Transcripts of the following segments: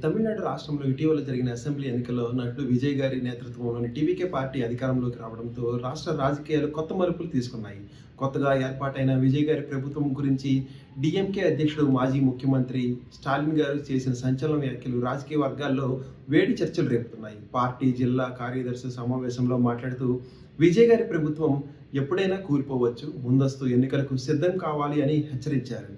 తమిళనాడు రాష్ట్రంలో ఇటీవల జరిగిన అసెంబ్లీ ఎన్నికల్లో నటుడు విజయ్ గారి నేతృత్వంలోని టీవీకే పార్టీ అధికారంలోకి రావడంతో రాష్ట్ర రాజకీయాలు కొత్త మలుపులు తీసుకున్నాయి. కొత్తగా ఏర్పాటైన విజయ్ గారి ప్రభుత్వం గురించి డీఎంకే అధ్యక్షుడు మాజీ ముఖ్యమంత్రి స్టాలిన్ గారు చేసిన సంచలన వ్యాఖ్యలు రాజకీయ వర్గాల్లో వేడి చర్చలు రేపుతున్నాయి. పార్టీ జిల్లా కార్యదర్శి సమావేశంలో మాట్లాడుతూ విజయ్ గారి ప్రభుత్వం ఎప్పుడైనా కూలిపోవచ్చు, ముందస్తు ఎన్నికలకు సిద్ధం కావాలి అని హెచ్చరించారు.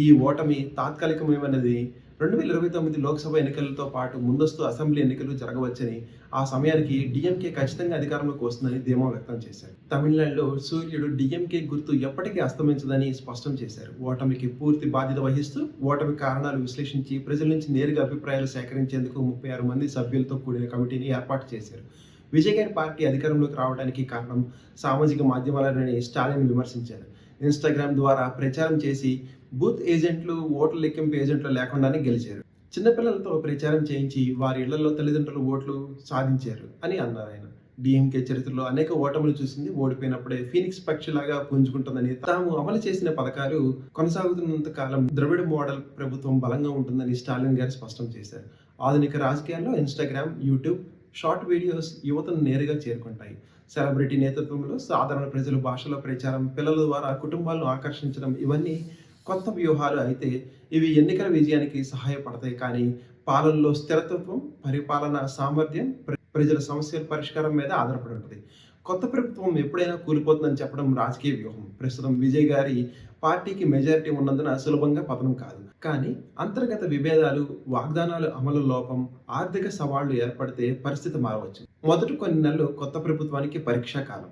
ఈ ఓటమి తాత్కాలికమేమన్నది 2029 లోక్సభ ఎన్నికలతో పాటు ముందస్తు అసెంబ్లీ ఎన్నికలు జరగవచ్చని, ఆ సమయానికి డీఎంకే ఖచ్చితంగా అధికారంలోకి వస్తుందని ధీమా వ్యక్తం చేశారు. తమిళనాడులో సూర్యుడు డీఎంకే గుర్తు ఎప్పటికీ అస్తమించదని స్పష్టం చేశారు. ఓటమికి పూర్తి బాధ్యత వహిస్తూ ఓటమి కారణాలు విశ్లేషించి ప్రజల నుంచి నేరుగా అభిప్రాయాలు సేకరించేందుకు 36 మంది సభ్యులతో కూడిన కమిటీని ఏర్పాటు చేశారు. విజయ్ గారి పార్టీ అధికారంలోకి రావడానికి కారణం సామాజిక మాధ్యమాలని స్టాలిన్ విమర్శించారు. ఇన్స్టాగ్రామ్ ద్వారా ప్రచారం చేసి బూత్ ఏజెంట్లు, ఓట్ల లెక్కింపు ఏజెంట్లు లేకుండానే గెలిచారు. చిన్నపిల్లలతో ప్రచారం చేయించి వారి ఇళ్లలో తల్లిదండ్రులు ఓట్లు సాధించారు అని అన్నారు ఆయన. డిఎంకే చరిత్రలో అనేక ఓటములు చూసింది, ఓడిపోయినప్పుడే ఫీనిక్స్ పక్షిలాగా పుంజుకుంటుందని, తాము అమలు చేసిన పథకాలు కొనసాగుతున్నంత కాలం ద్రవిడ మోడల్ ప్రభుత్వం బలంగా ఉంటుందని స్టాలిన్ గారు స్పష్టం చేశారు. ఆధునిక రాజకీయాల్లో ఇన్స్టాగ్రామ్, యూట్యూబ్ షార్ట్ వీడియోస్ యువతను నేరుగా చేరుకుంటాయి. సెలబ్రిటీ నేతృత్వంలో సాధారణ ప్రజల భాషలో ప్రచారం, పిల్లల ద్వారా కుటుంబాలను ఆకర్షించడం ఇవన్నీ కొత్త వ్యూహాలు అయితే ఇవి ఎన్నికల విజయానికి సహాయపడతాయి. కానీ పాలనలో స్థిరత్వం, పరిపాలన సామర్థ్యం, ప్రజల సమస్యల పరిష్కారం మీద ఆధారపడి ఉంటుంది. కొత్త ప్రభుత్వం ఎప్పుడైనా కూలిపోతుందని చెప్పడం రాజకీయ వ్యూహం. ప్రస్తుతం విజయ్ గారి పార్టీకి మెజారిటీ ఉన్నందున సులభంగా పతనం కాదు. కానీ అంతర్గత విభేదాలు, వాగ్దానాలు అమలు లోపం, ఆర్థిక సవాళ్లు ఏర్పడితే పరిస్థితి మారవచ్చు. మొదటి కొన్ని నెలలు కొత్త ప్రభుత్వానికి పరీక్షా కాలం.